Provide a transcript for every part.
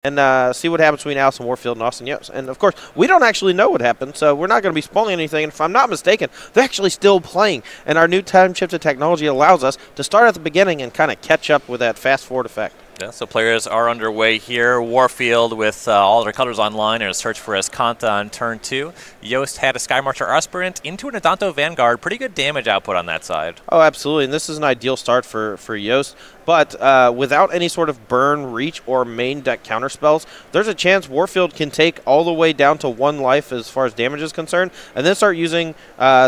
and see what happens between Allison, Warfield, and Austin Yoast. And, of course, we don't actually know what happened, so we're not going to be spoiling anything. And if I'm not mistaken, they're actually still playing. And our new time-shifted technology allows us to start at the beginning and kind of catch up with that fast-forward effect. Yeah, so players are underway here. Warfield with all their colors online in a search for Escanta on turn 2. Yoast had a Sky Marcher Aspirant into an Adanto Vanguard. Pretty good damage output on that side. Oh, absolutely. And this is an ideal start for Yoast. But without any sort of burn, reach, or main deck counterspells, there's a chance Warfield can take all the way down to 1 life as far as damage is concerned, and then start using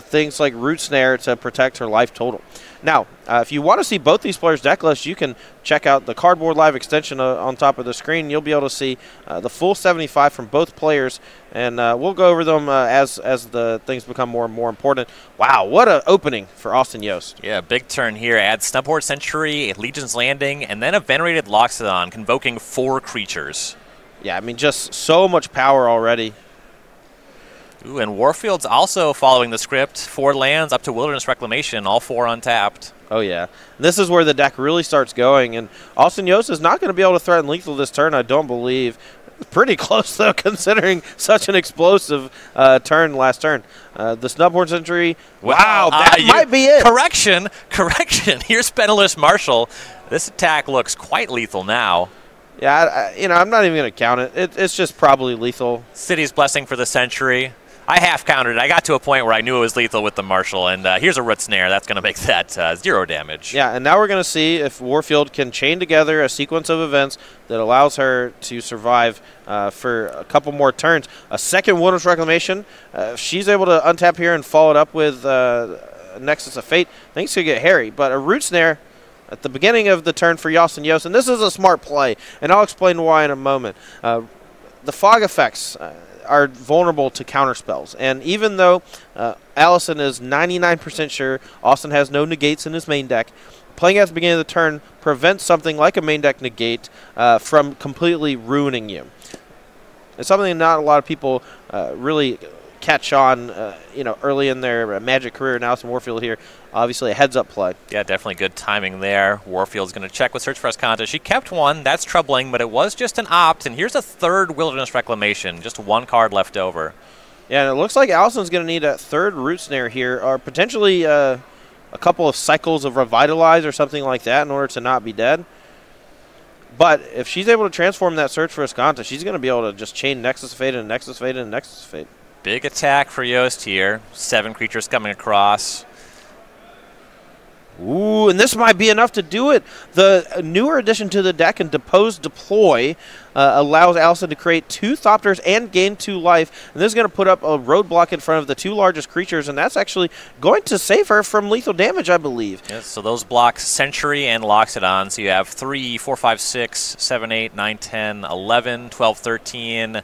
things like Root Snare to protect her life total. Now, if you want to see both these players' deck lists, you can check out the Cardboard Live extension on top of the screen. You'll be able to see the full 75 from both players, and we'll go over them as the things become more and more important. Wow, what an opening for Austin Yoast. Yeah, big turn here. Add Snubhorde Sentry, a Legion's Landing, and then a Venerated Loxodon, convoking 4 creatures. Yeah, I mean, just so much power already. Ooh, and Warfield's also following the script. 4 lands up to Wilderness Reclamation, all 4 untapped. Oh, yeah. This is where the deck really starts going, and Austin Yoast is not going to be able to threaten lethal this turn, I don't believe. Pretty close, though, considering such an explosive turn last turn. The Snubhorde Sentry, wow, that might be it. Correction. Here's Penniless Marshal. This attack looks quite lethal now. Yeah, I'm not even going to count it. It's just probably lethal. City's Blessing for the Sentry. I half counted it. I got to a point where I knew it was lethal with the Marshal, and here's a Root Snare. That's going to make that 0 damage. Yeah, and now we're going to see if Warfield can chain together a sequence of events that allows her to survive for a couple more turns. A second Wilderness Reclamation. If she's able to untap here and follow it up with Nexus of Fate, things could get hairy. But a Root Snare at the beginning of the turn for Austin Yoast, and this is a smart play, and I'll explain why in a moment. The fog effects are vulnerable to counterspells, and even though Allison is 99% sure Austin has no negates in his main deck, playing at the beginning of the turn prevents something like a main deck negate from completely ruining you. It's something not a lot of people really catch on, early in their Magic career. And Allison Warfield here, obviously a heads-up play. Yeah, definitely good timing there. Warfield's going to check with Search for Escanta. She kept 1. That's troubling, but it was just an opt. And here's a 3rd Wilderness Reclamation. Just 1 card left over. Yeah, and it looks like Allison's going to need a 3rd Root Snare here, or potentially a couple of cycles of Revitalize or something like that in order to not be dead. But if she's able to transform that Search for Escanta, she's going to be able to just chain Nexus of Fate and Nexus of Fate and Nexus of Fate. Big attack for Yoast here. 7 creatures coming across. Ooh, and this might be enough to do it. The newer addition to the deck, and Depose Deploy, allows Allison to create 2 Thopters and gain 2 life. And this is going to put up a roadblock in front of the 2 largest creatures, and that's actually going to save her from lethal damage, I believe. Yes, so those block Sentry and Loxodon. So you have 3, 4, 5, 6, 7, 8, 9, 10, 11, 12, 13,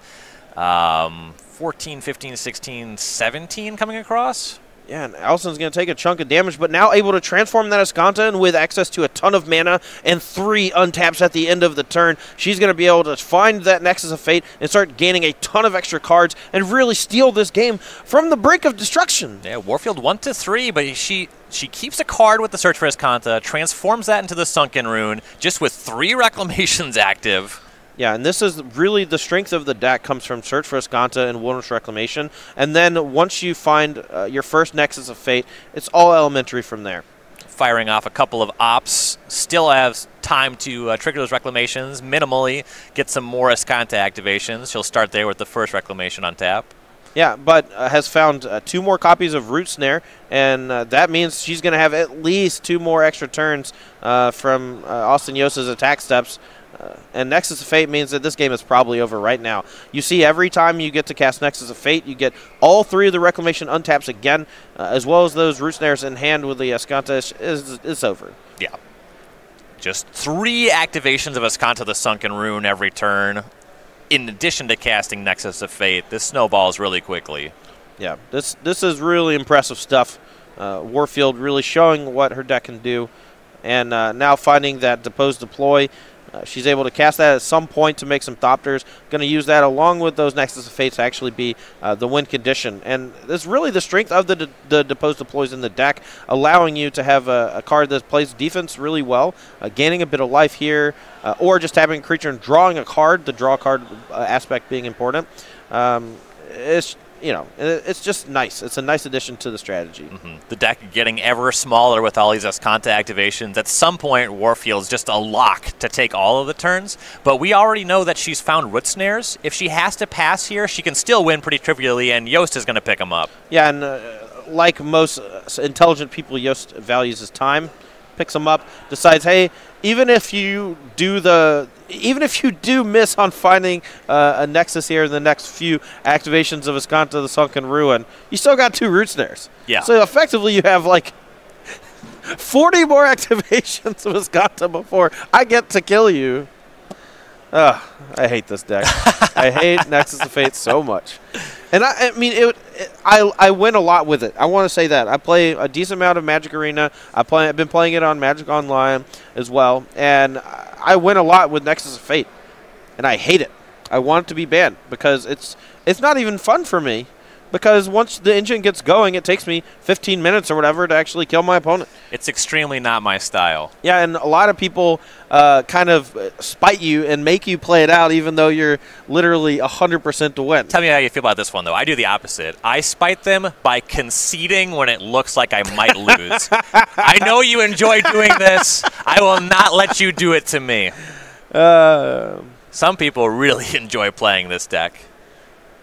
14, 15, 16, 17 coming across. Yeah, and Allison's going to take a chunk of damage, but now able to transform that Escanta, and with access to a ton of mana and 3 untaps at the end of the turn, she's going to be able to find that Nexus of Fate and start gaining a ton of extra cards and really steal this game from the brink of destruction. Yeah, Warfield 1 to 3, but she keeps a card with the Search for Escanta, transforms that into the Sunken Rune, just with 3 Reclamations active. Yeah, and this is really the strength of the deck comes from Search for Escanta and Wilderness Reclamation. And then once you find your first Nexus of Fate, it's all elementary from there. Firing off a couple of ops, still has time to trigger those Reclamations, minimally get some more Escanta activations. She'll start there with the first Reclamation on tap. Yeah, but has found 2 more copies of Root Snare, and that means she's going to have at least 2 more extra turns from Austin Yoast's attack steps. And Nexus of Fate means that this game is probably over right now. You see, every time you get to cast Nexus of Fate, you get all 3 of the Reclamation untaps again, as well as those Root Snares in hand with the Escanta. It's over. Yeah. Just 3 activations of Escanta the Sunken Rune every turn, in addition to casting Nexus of Fate. This snowballs really quickly. Yeah, this is really impressive stuff. Warfield really showing what her deck can do. And now finding that Depose Deploy, She's able to cast that at some point to make some Thopters. Going to use that along with those Nexus of Fates to actually be the win condition. And that's really the strength of the Depose Deploys in the deck, allowing you to have a card that plays defense really well, gaining a bit of life here, or just having a creature and drawing a card, the draw card aspect being important. It's just nice. It's a nice addition to the strategy. The deck getting ever smaller with all these Escanta activations. At some point, Warfield's just a lock to take all of the turns, but we already know that she's found Root Snares. If she has to pass here, she can still win pretty trivially, and Yoast is going to pick them up. Yeah, and like most intelligent people, Yoast values his time, picks them up, decides, hey, even if you do miss on finding a Nexus here in the next few activations of Escanta the Sunken Ruin, you still got 2 Root Snares. Yeah. So effectively you have like 40 more activations of Escanta before I get to kill you. I hate this deck. I hate Nexus of Fate so much. And I mean, I win a lot with it. I want to say that. I play a decent amount of Magic Arena. I've been playing it on Magic Online as well. And I win a lot with Nexus of Fate. And I hate it. I want it to be banned because it's not even fun for me. Because once the engine gets going, it takes me 15 minutes or whatever to actually kill my opponent. It's extremely not my style. Yeah, and a lot of people kind of spite you and make you play it out even though you're literally 100% to win. Tell me how you feel about this one, though. I do the opposite. I spite them by conceding when it looks like I might lose. I know you enjoy doing this. I will not let you do it to me. Some people really enjoy playing this deck.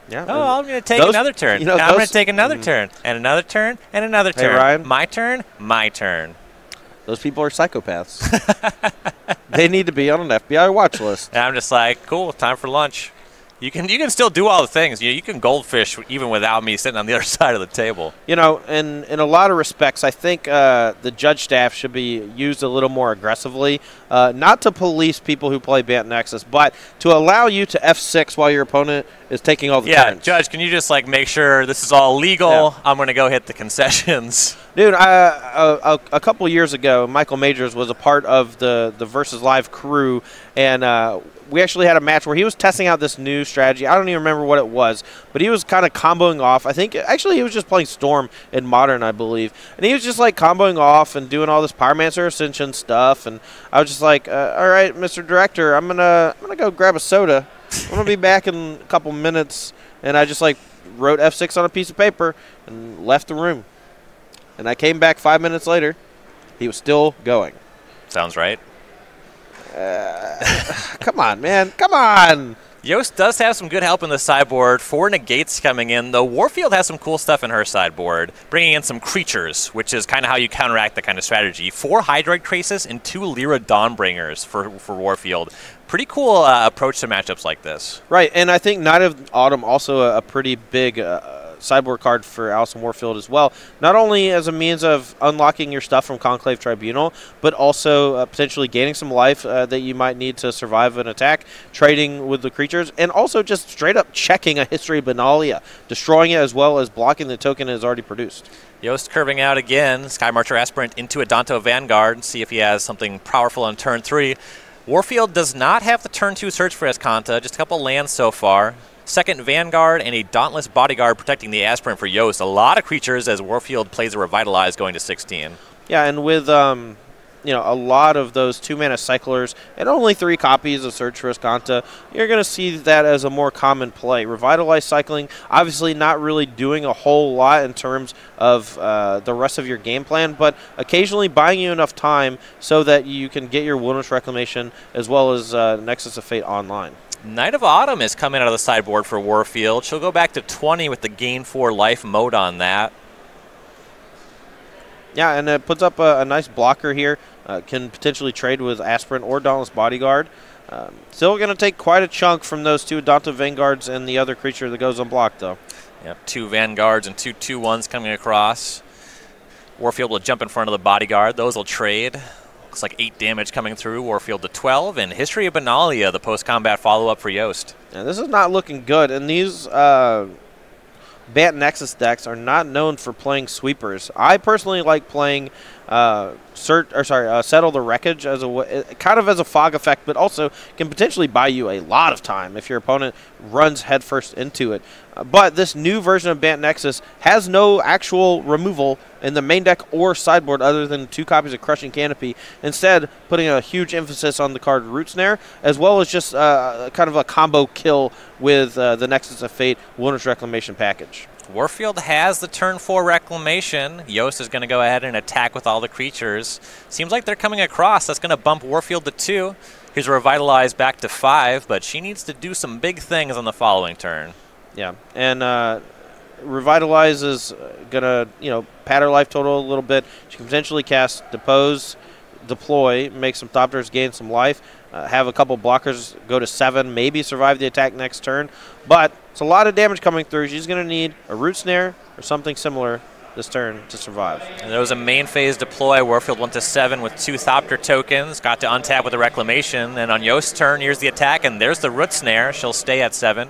Yeah. Oh, I'm going to take another turn. I'm going to take another turn, and another turn, and another turn. Hey, Ryan. My turn, my turn. Those people are psychopaths. They need to be on an FBI watch list. And I'm just like, cool, time for lunch. You can still do all the things. You can goldfish even without me sitting on the other side of the table. You know, in a lot of respects, I think the judge staff should be used a little more aggressively. Not to police people who play Bant Nexus, but to allow you to F6 while your opponent is taking all the turns. Yeah, Judge, can you just like make sure this is all legal? Yeah. I'm going to go hit the concessions. Dude, a couple years ago, Michael Majors was a part of the Versus Live crew, and we actually had a match where he was testing out this new strategy. I don't even remember what it was, but he was kind of comboing off. I think, actually, he was just playing Storm in Modern, I believe. And he was just, like, comboing off and doing all this Pyromancer Ascension stuff. And I was just like, all right, Mr. Director, I'm gonna go grab a soda. I'm going to be back in a couple minutes. And I just, like, wrote F6 on a piece of paper and left the room. And I came back 5 minutes later. He was still going. Sounds right. Come on, man. Come on. Yoast does have some good help in the sideboard. 4 negates coming in, though Warfield has some cool stuff in her sideboard, bringing in some creatures, which is kind of how you counteract that kind of strategy. 4 Hydroid Traces and 2 Lyra Dawnbringers for Warfield. Pretty cool approach to matchups like this. Right, and I think Night of Autumn also a pretty big sideboard card for Allison Warfield as well. Not only as a means of unlocking your stuff from Conclave Tribunal, but also potentially gaining some life that you might need to survive an attack, trading with the creatures, and also just straight up checking a History of Benalia, destroying it as well as blocking the token it has already produced. Yoast curving out again. Sky Marcher Aspirant into a Danto Vanguard. See if he has something powerful on turn 3. Warfield does not have the turn 2 search for Escanta, just a couple lands so far. Second Vanguard and a Dauntless Bodyguard protecting the Aspirant for Yoast. A lot of creatures as Warfield plays a Revitalize going to 16. Yeah, and with a lot of those 2-mana cyclers and only 3 copies of Search for Escanta, you're going to see that as a more common play. Revitalize cycling, obviously not really doing a whole lot in terms of the rest of your game plan, but occasionally buying you enough time so that you can get your Wilderness Reclamation as well as Nexus of Fate online. Night of Autumn is coming out of the sideboard for Warfield. She'll go back to 20 with the gain 4 life mode on that. Yeah, and it puts up a nice blocker here. Can potentially trade with Aspirant or Dauntless Bodyguard. Still going to take quite a chunk from those 2 Dauntless Vanguards and the other creature that goes unblocked, though. Yep, 2 Vanguards and 2 2/1s coming across. Warfield will jump in front of the Bodyguard. Those will trade. Looks like 8 damage coming through. Warfield to 12. And History of Benalia, the post-combat follow-up for Yoast. Yeah, this is not looking good. And these Bant Nexus decks are not known for playing sweepers. I personally like playing settle the wreckage as kind of as a fog effect, but also can potentially buy you a lot of time if your opponent runs headfirst into it. But this new version of Bant Nexus has no actual removal in the main deck or sideboard other than 2 copies of Crushing Canopy, instead putting a huge emphasis on the card Root Snare, as well as just kind of a combo kill with the Nexus of Fate Wilderness Reclamation package. Warfield has the turn 4 Reclamation. Yoast is going to go ahead and attack with all the creatures. Seems like they're coming across. That's going to bump Warfield to 2. Here's Revitalize back to 5, but she needs to do some big things on the following turn. Yeah, and Revitalize is going to, pad her life total a little bit. She can potentially cast Depose, Deploy, make some Thopters gain some life, have a couple blockers go to 7, maybe survive the attack next turn. But it's a lot of damage coming through. She's going to need a Root Snare or something similar this turn to survive. And there was a main phase deploy. Warfield went to 7 with 2 Thopter tokens. Got to untap with a Reclamation. And on Yoast's turn, here's the attack, and there's the Root Snare. She'll stay at 7.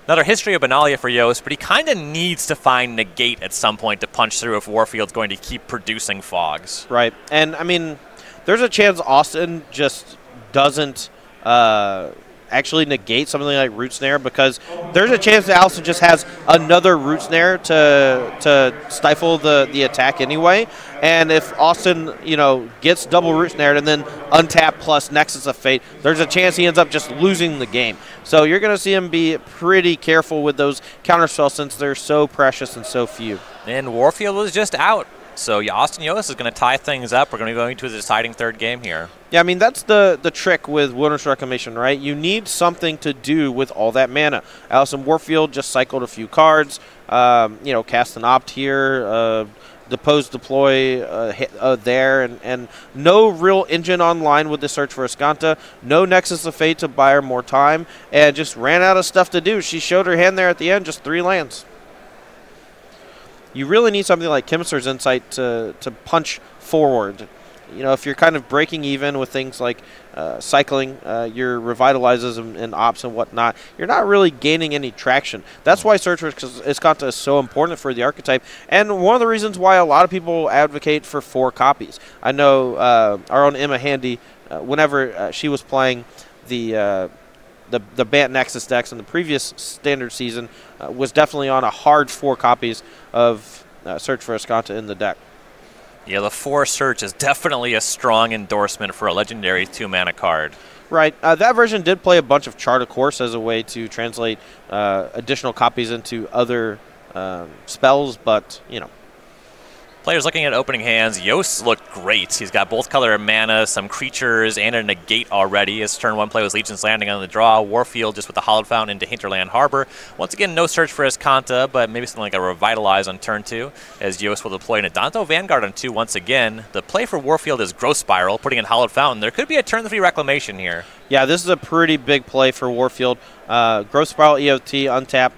Another history of Benalia for Yoast, but he kind of needs to find Negate at some point to punch through if Warfield's going to keep producing fogs. Right. And, I mean, there's a chance Austin just doesn't actually negate something like Root Snare, because there's a chance that Allison just has another Root Snare to stifle the attack anyway. And if Austin, gets double Root Snared and then untap plus Nexus of Fate, there's a chance he ends up just losing the game. So you're going to see him be pretty careful with those counterspells since they're so precious and so few. And Warfield was just out. So Austin Yoast is going to tie things up. We're going to be going to the deciding third game here. Yeah, I mean, that's the trick with Wilderness Reclamation, right? You need something to do with all that mana. Allison Warfield just cycled a few cards, cast an Opt here, Depose, Deploy there, and no real engine online with the search for Escanta, no Nexus of Fate to buy her more time, and just ran out of stuff to do. She showed her hand there at the end, just 3 lands. You really need something like Chemist's Insight to punch forward. If you're kind of breaking even with things like cycling your Revitalizes and Ops and whatnot, you're not really gaining any traction. That's why Search for Escanta is so important for the archetype, and one of the reasons why a lot of people advocate for 4 copies. I know our own Emma Handy, whenever she was playing the Bant Nexus decks in the previous standard season, was definitely on a hard 4 copies of Search for Escanta in the deck. Yeah, the 4 search is definitely a strong endorsement for a legendary 2-mana card. Right. That version did play a bunch of Chart of Course as a way to translate additional copies into other spells, but, Players looking at opening hands, Yoast looked great. He's got both color and mana, some creatures, and a negate already. His turn 1 play was Legion's Landing on the draw. Warfield just with the Hallowed Fountain into Hinterland Harbor. Once again, no search for Escanta, but maybe something like a Revitalize on turn 2, as Yoast will deploy an Adanto Vanguard on 2 once again. The play for Warfield is Growth Spiral, putting in Hallowed Fountain. There could be a turn 3 Reclamation here. Yeah, this is a pretty big play for Warfield. Growth Spiral EOT, untap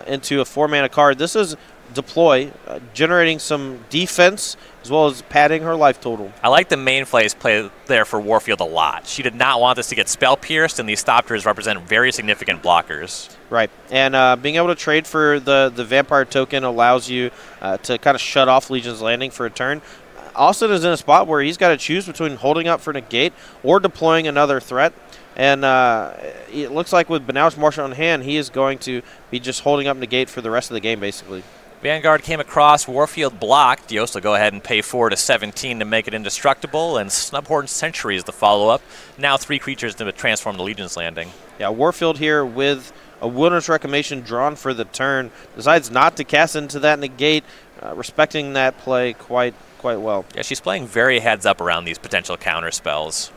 into a 4-mana card. This is deploy, generating some defense as well as padding her life total. I like the main phase play there for Warfield a lot. She did not want this to get spell pierced, and these Thopters represent very significant blockers. Right, and being able to trade for the Vampire token allows you to kind of shut off Legion's Landing for a turn. Austin is in a spot where he's got to choose between holding up for negate or deploying another threat. And it looks like with Benalia Marshal on hand, he is going to be just holding up negate for the rest of the game, basically. Vanguard came across, Warfield blocked. Yoast will go ahead and pay 4 to 17 to make it indestructible, and Snubhorn Sentry is the follow-up. Now 3 creatures to transform to Legion's Landing. Yeah, Warfield here with a Wilderness Reclamation drawn for the turn. Decides not to cast into that negate, respecting that play quite well. Yeah, she's playing very heads-up around these potential counter spells.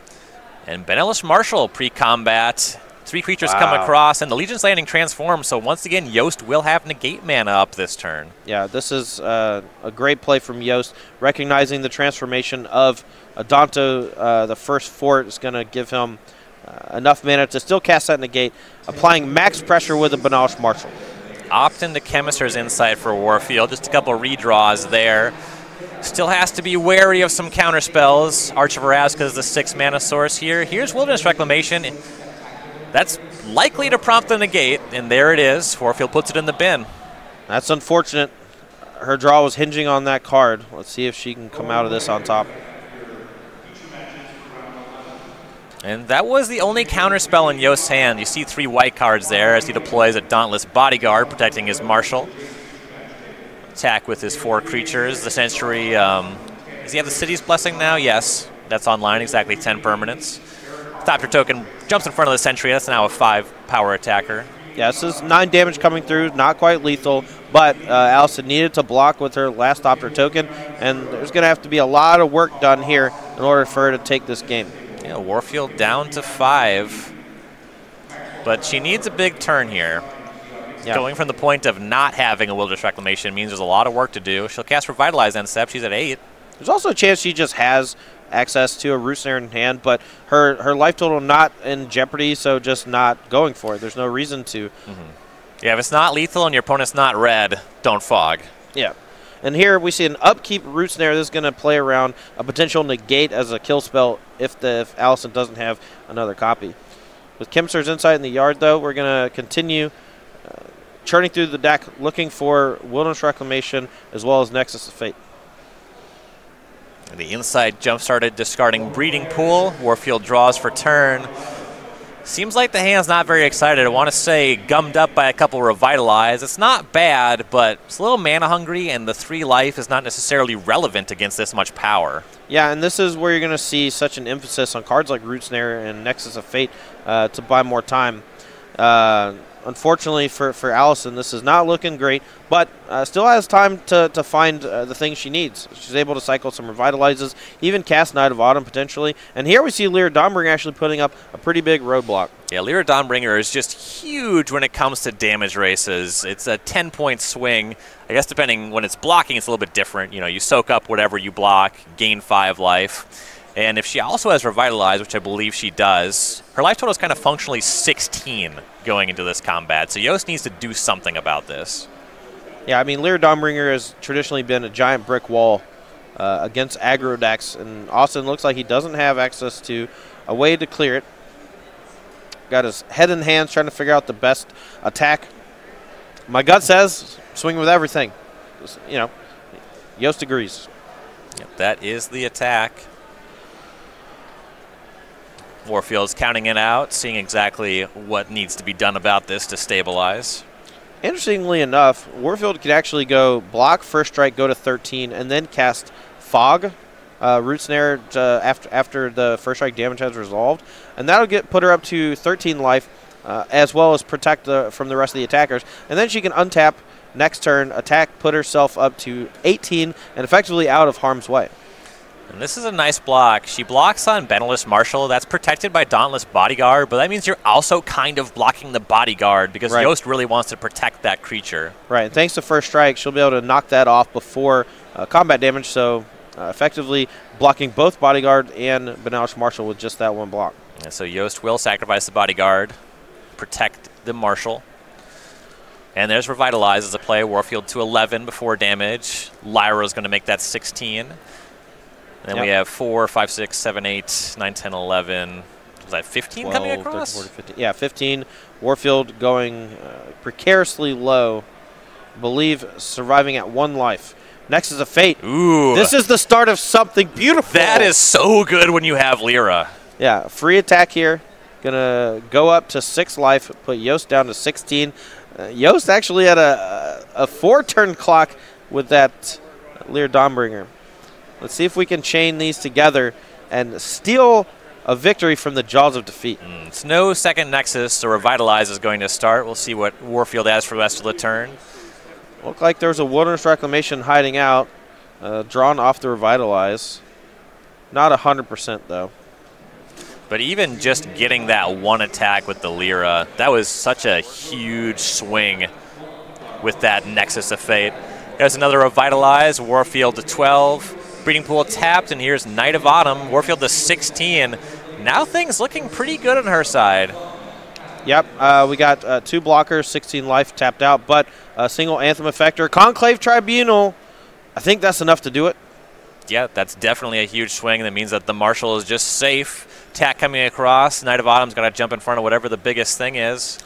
And Benalia Marshal pre-combat. 3 creatures come across, and the Legion's Landing transforms, so once again, Yoast will have negate mana up this turn. Yeah, this is a great play from Yoast, recognizing the transformation of Adanto. The first fort is going to give him enough mana to still cast that negate, applying max pressure with a Benalia Marshal. Opt into Chemist's Insight for Warfield, just a couple redraws there. Still has to be wary of some counter spells. Arch of Vraska is the 6-mana source here. Here's Wilderness Reclamation. That's likely to prompt the negate, and there it is. Warfield puts it in the bin. That's unfortunate. her draw was hinging on that card. Let's see if she can come out of this on top. And that was the only counterspell in Yoast's hand. You see 3 white cards there as he deploys a Dauntless Bodyguard, protecting his Marshal. Attack with his 4 creatures. The Sentry, does he have the City's Blessing now? Yes, that's online, exactly 10 permanents. Top your token, jumps in front of the Sentry. That's now a 5 power attacker. Yeah, this is 9 damage coming through, not quite lethal, but Allison needed to block with her last Opter token, and there's going to have to be a lot of work done here in order for her to take this game. Yeah, Warfield down to 5, but she needs a big turn here. Yeah. Going from the point of not having a Wilderness Reclamation means there's a lot of work to do. She'll cast Revitalize end step. She's at 8. There's also a chance she just has access to a Root Snare in hand, but her life total not in jeopardy, so just not going for it. There's no reason to. Yeah, if it's not lethal and your opponent's not red, don't fog. Yeah. And here we see an upkeep Root Snare. This is going to play around a potential negate as a kill spell if Allison doesn't have another copy. With Chemist's Insight in the yard, though, we're going to continue churning through the deck, looking for Wilderness Reclamation as well as Nexus of Fate. And the inside jump started discarding Breeding Pool. Warfield draws for turn. Seems like the hand's not very excited. I want to say gummed up by a couple Revitalize. It's not bad, but it's a little mana hungry, and the 3 life is not necessarily relevant against this much power. Yeah, and this is where you're going to see such an emphasis on cards like Root Snare and Nexus of Fate to buy more time. Unfortunately for Allison, this is not looking great, but still has time to find the things she needs. She's able to cycle some Revitalizes, even cast Knight of Autumn potentially. And here we see Lyra Dawnbringer actually putting up a pretty big roadblock. Yeah, Lyra Dawnbringer is just huge when it comes to damage races. It's a 10-point swing. I guess depending when it's blocking, it's a little bit different. You know, you soak up whatever you block, gain 5 life. And if she also has Revitalize, which I believe she does, her life total is kind of functionally 16 going into this combat. So Yoast needs to do something about this. Yeah, I mean, Lyra Dawnbringer has traditionally been a giant brick wall against aggro decks, and Austin looks like he doesn't have access to a way to clear it. Got his head in hands trying to figure out the best attack. My gut says swing with everything. Just, you know, Yoast agrees. Yep, that is the attack. Warfield's counting it out, seeing exactly what needs to be done about this to stabilize. Interestingly enough, Warfield could actually go block, first strike, go to 13, and then cast Fog, Root Snare after the first strike damage has resolved. And that'll put her up to 13 life, as well as protect from the rest of the attackers. And then she can untap next turn, attack, put herself up to 18, and effectively out of harm's way. And this is a nice block. She blocks on Beneless Marshal. That's protected by Dauntless Bodyguard, but that means you're also kind of blocking the Bodyguard because Yoast really wants to protect that creature. Right, and thanks to First Strike, she'll be able to knock that off before combat damage, so effectively blocking both Bodyguard and Beneless Marshal with just that one block. Yeah, so Yoast will sacrifice the Bodyguard, protect the Marshal. And there's Revitalize as a play. Warfield to 11 before damage. Lyra's going to make that 16. And then we have 4, 5, 6, 7, 8, 9, 10, 11. Was that 15 12, coming across? 13, 14, 15. Yeah, 15. Warfield going precariously low. Believe surviving at 1 life. Next is a Fate. Ooh. This is the start of something beautiful. That is so good when you have Lyra. Yeah, free attack here. Going to go up to 6 life, put Yoast down to 16. Yoast actually had a 4-turn clock with that Lyra Dawnbringer. Let's see if we can chain these together and steal a victory from the jaws of defeat. It's no second Nexus, so Revitalize is going to start. We'll see what Warfield has for the rest of the turn. Looked like there was a Wilderness Reclamation hiding out, drawn off the Revitalize. Not 100% though. But even just getting that one attack with the Lyra, that was such a huge swing with that Nexus of Fate. There's another Revitalize, Warfield to 12. Breeding Pool tapped, and here's Knight of Autumn. Warfield to 16. Now things looking pretty good on her side. Yep, we got 2 blockers, 16 life tapped out, but a single Anthem Effector. Conclave Tribunal, I think that's enough to do it. Yeah, that's definitely a huge swing. That means that the Marshal is just safe. Attack coming across. Knight of Autumn's got to jump in front of whatever the biggest thing is.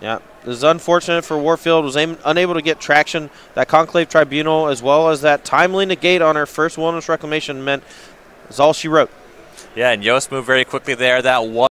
Yeah, this is unfortunate for Warfield. Was unable to get traction. That Conclave Tribunal, as well as that timely negate on her first Wilderness Reclamation, meant is all she wrote. Yeah, and Yoast moved very quickly there. That was